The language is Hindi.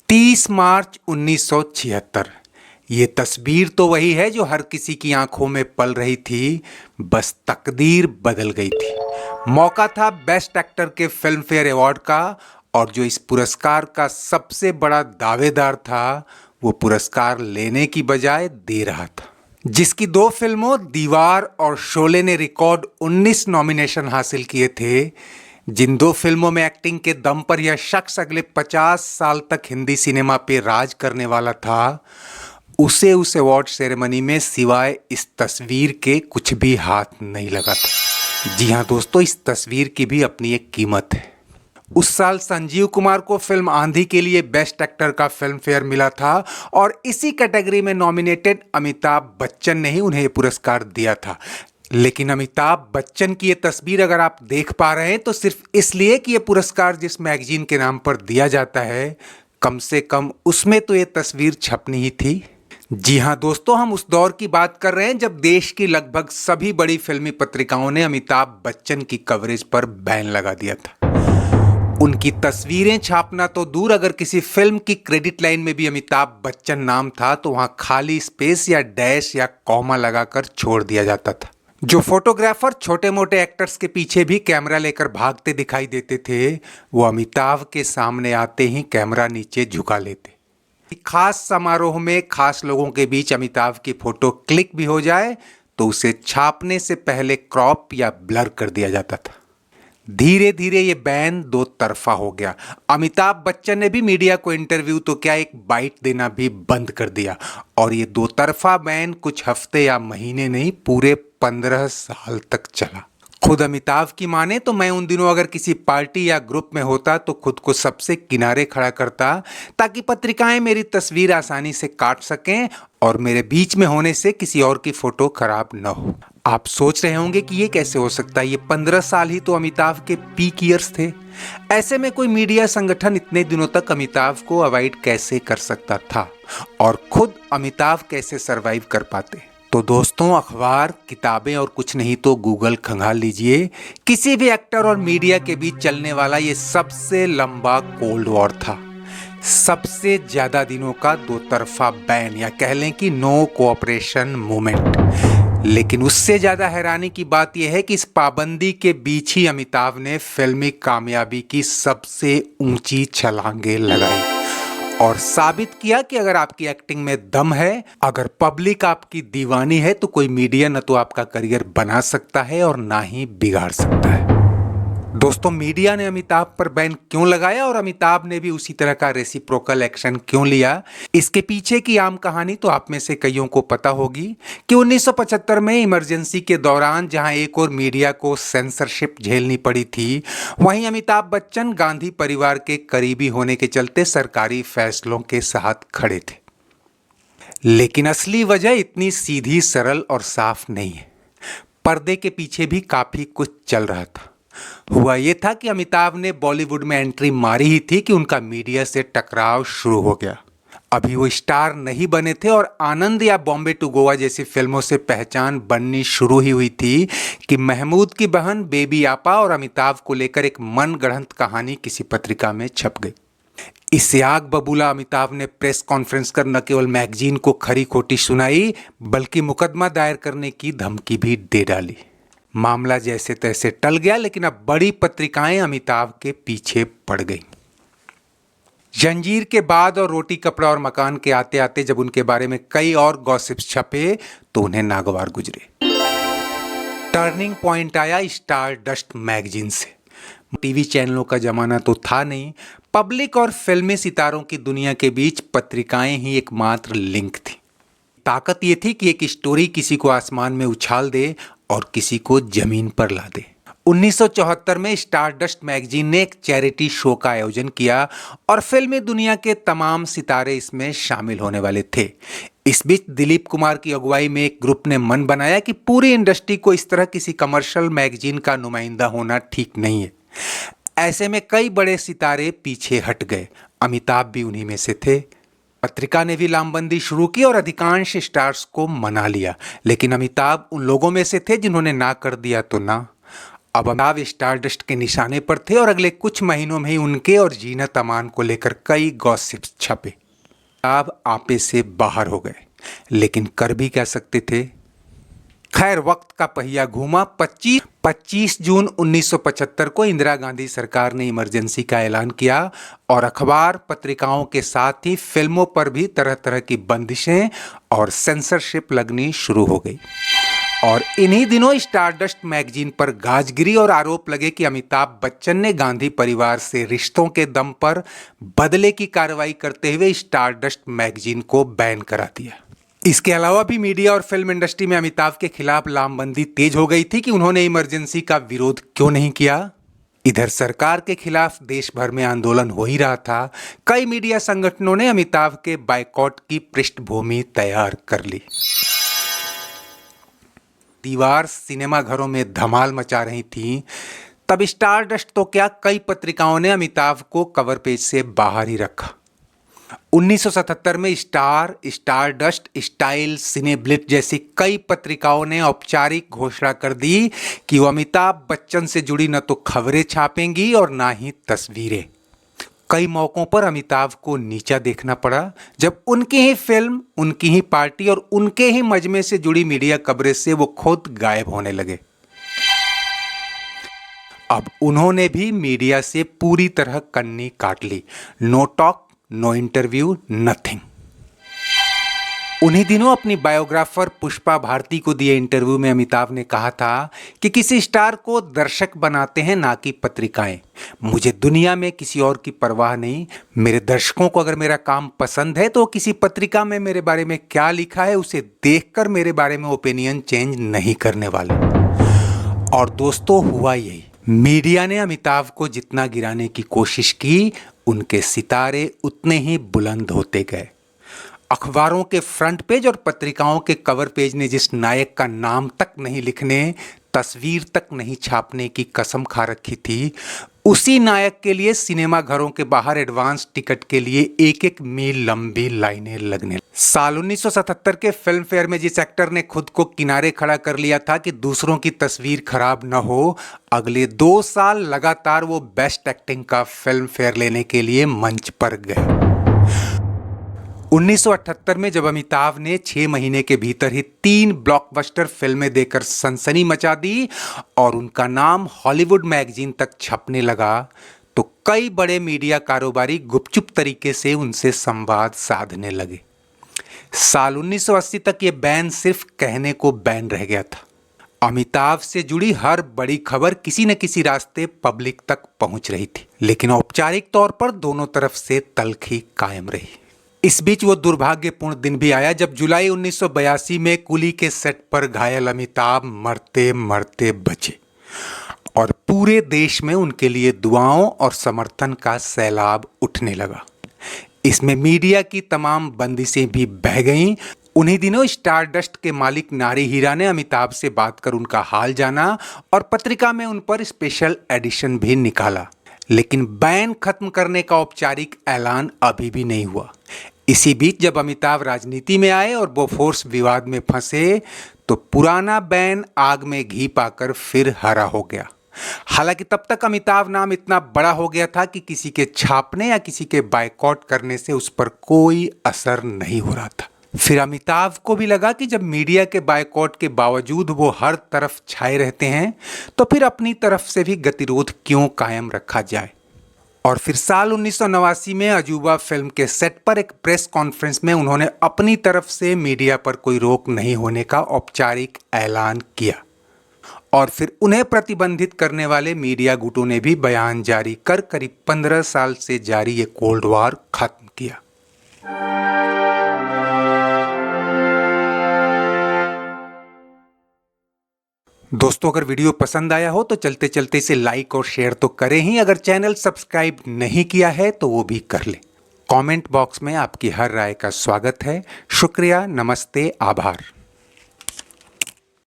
30 मार्च 1976। ये तस्वीर तो वही है जो हर किसी की आंखों में पल रही थी, बस तकदीर बदल गई थी। मौका था बेस्ट एक्टर के फिल्म फेयर अवार्ड का, और जो इस पुरस्कार का सबसे बड़ा दावेदार था वो पुरस्कार लेने की बजाय दे रहा था। जिसकी 2 फिल्मों दीवार और शोले ने रिकॉर्ड 19 नॉमिनेशन हासिल किए थे, जिन 2 फिल्मों में एक्टिंग के दम पर यह शख्स अगले 50 साल तक हिंदी सिनेमा पे राज करने वाला था, उसे उस अवार्ड सेरेमनी में सिवाय इस तस्वीर के कुछ भी हाथ नहीं लगा था। जी हाँ दोस्तों, इस तस्वीर की भी अपनी एक कीमत है। उस साल संजीव कुमार को फिल्म आंधी के लिए बेस्ट एक्टर का फिल्म फेयर मिला था, और इसी कैटेगरी में नॉमिनेटेड अमिताभ बच्चन ने ही उन्हें ये पुरस्कार दिया था। लेकिन अमिताभ बच्चन की ये तस्वीर अगर आप देख पा रहे हैं तो सिर्फ इसलिए कि ये पुरस्कार जिस मैगजीन के नाम पर दिया जाता है, कम से कम उसमें तो ये तस्वीर छपनी ही थी। जी हाँ दोस्तों, हम उस दौर की बात कर रहे हैं जब देश की लगभग सभी बड़ी फिल्मी पत्रिकाओं ने अमिताभ बच्चन की कवरेज पर बैन लगा दिया था। उनकी तस्वीरें छापना तो दूर, अगर किसी फिल्म की क्रेडिट लाइन में भी अमिताभ बच्चन नाम था तो वहां खाली स्पेस या डैश या कॉमा लगाकर छोड़ दिया जाता था। जो फोटोग्राफर छोटे मोटे एक्टर्स के पीछे भी कैमरा लेकर भागते दिखाई देते थे, वो अमिताभ के सामने आते ही कैमरा नीचे झुका लेते। खास समारोह में खास लोगों के बीच अमिताभ की फोटो क्लिक भी हो जाए तो उसे छापने से पहले क्रॉप या ब्लर कर दिया जाता था। धीरे धीरे ये बैन 2 तरफा हो गया। अमिताभ बच्चन ने भी मीडिया को इंटरव्यू तो क्या, एक बाइट देना भी बंद कर दिया, और ये 2 तरफा बैन कुछ हफ्ते या महीने नहीं, पूरे 15 साल तक चला। खुद अमिताभ की माने तो मैं उन दिनों अगर किसी पार्टी या ग्रुप में होता तो खुद को सबसे किनारे खड़ा करता, ताकि पत्रिकाएं मेरी तस्वीर आसानी से काट सकें और मेरे बीच में होने से किसी और की फोटो खराब न हो। आप सोच रहे होंगे कि ये कैसे हो सकता है, ये 15 साल ही तो अमिताभ के पीक ईयर्स थे। ऐसे में कोई मीडिया संगठन इतने दिनों तक अमिताभ को अवॉइड कैसे कर सकता था, और खुद अमिताभ कैसे सरवाइव कर पाते। तो दोस्तों, अखबार, किताबें और कुछ नहीं तो गूगल खंगाल लीजिए, किसी भी एक्टर और मीडिया के बीच चलने वाला ये सबसे लंबा कोल्ड वॉर था। सबसे ज्यादा दिनों का 2 तरफा बैन, या कह लें कि नो कोऑपरेशन मूवमेंट। लेकिन उससे ज्यादा हैरानी की बात यह है कि इस पाबंदी के बीच ही अमिताभ ने फिल्मी कामयाबी की सबसे ऊंची छलांगे लगाई और साबित किया कि अगर आपकी एक्टिंग में दम है, अगर पब्लिक आपकी दीवानी है, तो कोई मीडिया न तो आपका करियर बना सकता है और ना ही बिगाड़ सकता है। दोस्तों, मीडिया ने अमिताभ पर बैन क्यों लगाया और अमिताभ ने भी उसी तरह का रेसिप्रोकल एक्शन क्यों लिया, इसके पीछे की आम कहानी तो आप में से कईयों को पता होगी कि 1975 में इमरजेंसी के दौरान जहां एक और मीडिया को सेंसरशिप झेलनी पड़ी थी, वहीं अमिताभ बच्चन गांधी परिवार के करीबी होने के चलते सरकारी फैसलों के साथ खड़े थे। लेकिन असली वजह इतनी सीधी, सरल और साफ नहीं है। पर्दे के पीछे भी काफी कुछ चल रहा था। हुआ ये था कि अमिताभ ने बॉलीवुड में एंट्री मारी ही थी कि उनका मीडिया से टकराव शुरू हो गया। अभी वो स्टार नहीं बने थे और आनंद या बॉम्बे टू गोवा जैसी फिल्मों से पहचान बननी शुरू ही हुई थी कि महमूद की बहन बेबी आपा और अमिताभ को लेकर एक मनगढ़ंत कहानी किसी पत्रिका में छप गई। इससे आग बबूला अमिताभ ने प्रेस कॉन्फ्रेंस कर न केवल मैगजीन को खरी खोटी सुनाई, बल्कि मुकदमा दायर करने की धमकी भी दे डाली। मामला जैसे तैसे टल गया, लेकिन अब बड़ी पत्रिकाएं अमिताभ के पीछे पड़ गईं। जंजीर के बाद और रोटी कपड़ा और मकान के आते आते जब उनके बारे में कई और गॉसिप्स छपे तो उन्हें नागवार गुजरे। टर्निंग पॉइंट आया स्टार डस्ट मैगजीन से। टीवी चैनलों का जमाना तो था नहीं, पब्लिक और फिल्मी सितारों की दुनिया के बीच पत्रिकाएं ही एकमात्र लिंक थी। ताकत ये थी कि एक स्टोरी किसी को आसमान में उछाल दे और किसी को जमीन पर ला दे। 1974 में स्टारडस्ट मैगजीन ने एक चैरिटी शो का आयोजन किया और फिल्मी दुनिया के तमाम सितारे इसमें शामिल होने वाले थे। इस बीच दिलीप कुमार की अगुवाई में एक ग्रुप ने मन बनाया कि पूरी इंडस्ट्री को इस तरह किसी कमर्शियल मैगजीन का नुमाइंदा होना ठीक नहीं है। ऐसे में कई बड़े सितारे पीछे हट गए, अमिताभ भी उन्हीं में से थे। पत्रिका ने भी लामबंदी शुरू की और अधिकांश स्टार्स को मना लिया, लेकिन अमिताभ उन लोगों में से थे जिन्होंने ना कर दिया तो ना। अब अमिताभ स्टारडस्ट के निशाने पर थे और अगले कुछ महीनों में ही उनके और जीनत अमान को लेकर कई गॉसिप्स छपे। अब आपे से बाहर हो गए, लेकिन कर भी क्या सकते थे। खैर, वक्त का पहिया घूमा। 25 जून 1975 को इंदिरा गांधी सरकार ने इमरजेंसी का ऐलान किया और अखबार पत्रिकाओं के साथ ही फिल्मों पर भी तरह तरह की बंदिशें और सेंसरशिप लगनी शुरू हो गई। और इन्हीं दिनों स्टारडस्ट मैगजीन पर गाजगिरी और आरोप लगे कि अमिताभ बच्चन ने गांधी परिवार से रिश्तों के दम पर बदले की कार्रवाई करते हुए स्टारडस्ट मैगजीन को बैन करा दिया। इसके अलावा भी मीडिया और फिल्म इंडस्ट्री में अमिताभ के खिलाफ लामबंदी तेज हो गई थी कि उन्होंने इमरजेंसी का विरोध क्यों नहीं किया। इधर सरकार के खिलाफ देश भर में आंदोलन हो ही रहा था। कई मीडिया संगठनों ने अमिताभ के बायकॉट की पृष्ठभूमि तैयार कर ली। दीवार सिनेमा घरों में धमाल मचा रही थी। तब स्टारडस्ट तो क्या, कई पत्रिकाओं ने अमिताभ को कवर पेज से बाहर ही रखा। 1977 में स्टार, स्टारडस्ट, स्टाइल, सिनेब्लिट जैसी कई पत्रिकाओं ने औपचारिक घोषणा कर दी कि वो अमिताभ बच्चन से जुड़ी न तो खबरें छापेंगी और ना ही तस्वीरें। कई मौकों पर अमिताभ को नीचा देखना पड़ा जब उनकी ही फिल्म, उनकी ही पार्टी और उनके ही मजमे से जुड़ी मीडिया कवरेज से वो खुद गायब होने लगे। अब उन्होंने भी मीडिया से पूरी तरह कन्नी काट ली। No talk, no interview, nothing. उन्हीं दिनों अपनी बायोग्राफर पुष्पा भारती को दिए इंटरव्यू में अमिताभ ने कहा था कि किसी स्टार को दर्शक बनाते हैं, ना कि पत्रिकाएं। मुझे दुनिया में किसी और की परवाह नहीं। मेरे दर्शकों को अगर मेरा काम पसंद है तो किसी पत्रिका में मेरे बारे में क्या लिखा है उसे देखकर मेरे बारे में ओपिनियन चेंज नहीं करने वाले। और दोस्तों, हुआ यही। मीडिया ने अमिताभ को जितना गिराने की कोशिश की, उनके सितारे उतने ही बुलंद होते गए। अखबारों के फ्रंट पेज और पत्रिकाओं के कवर पेज ने जिस नायक का नाम तक नहीं लिखने, तस्वीर तक नहीं छापने की कसम खा रखी थी, उसी नायक के लिए सिनेमा घरों के बाहर एडवांस टिकट के लिए एक एक मील लंबी लाइनें लगने। साल 1977 के फिल्म फेयर में जिस एक्टर ने खुद को किनारे खड़ा कर लिया था कि दूसरों की तस्वीर खराब न हो, अगले 2 साल लगातार वो बेस्ट एक्टिंग का फिल्म फेयर लेने के लिए मंच पर गए। 1978 में जब अमिताभ ने 6 महीने के भीतर ही 3 ब्लॉकबस्टर फिल्में देकर सनसनी मचा दी और उनका नाम हॉलीवुड मैगजीन तक छपने लगा, तो कई बड़े मीडिया कारोबारी गुपचुप तरीके से उनसे संवाद साधने लगे। साल 1980 तक ये बैन सिर्फ कहने को बैन रह गया था। अमिताभ से जुड़ी हर बड़ी खबर किसी न किसी रास्ते पब्लिक तक पहुंच रही थी, लेकिन औपचारिक तौर पर दोनों तरफ से तल्खी कायम रही। इस बीच वो दुर्भाग्यपूर्ण दिन भी आया जब जुलाई 1982 में कुली के सेट पर घायल अमिताभ मरते मरते बचे और पूरे देश में उनके लिए दुआओं और समर्थन का सैलाब उठने लगा। इसमें मीडिया की तमाम बंदिशें भी बह गईं। उन्हीं दिनों स्टारडस्ट के मालिक नारी हीरा ने अमिताभ से बात कर उनका हाल जाना और पत्रिका में उन पर स्पेशल एडिशन भी निकाला, लेकिन बैन खत्म करने का औपचारिक ऐलान अभी भी नहीं हुआ। इसी बीच जब अमिताभ राजनीति में आए और बोफोर्स विवाद में फंसे, तो पुराना बैन आग में घी पाकर फिर हरा हो गया। हालांकि तब तक अमिताभ नाम इतना बड़ा हो गया था कि किसी के छापने या किसी के बायकॉट करने से उस पर कोई असर नहीं हो रहा था। फिर अमिताभ को भी लगा कि जब मीडिया के बायकॉट के बावजूद वो हर तरफ छाए रहते हैं, तो फिर अपनी तरफ से भी गतिरोध क्यों कायम रखा जाए। और फिर साल 1989 में अजूबा फिल्म के सेट पर एक प्रेस कॉन्फ्रेंस में उन्होंने अपनी तरफ से मीडिया पर कोई रोक नहीं होने का औपचारिक ऐलान किया और फिर उन्हें प्रतिबंधित करने वाले मीडिया गुटों ने भी बयान जारी कर करीब 15 साल से जारी ये कोल्ड वॉर खत्म किया। दोस्तों, अगर वीडियो पसंद आया हो तो चलते चलते इसे लाइक और शेयर तो करें ही। अगर चैनल सब्सक्राइब नहीं किया है तो वो भी कर लें। कमेंट बॉक्स में आपकी हर राय का स्वागत है। शुक्रिया, नमस्ते, आभार।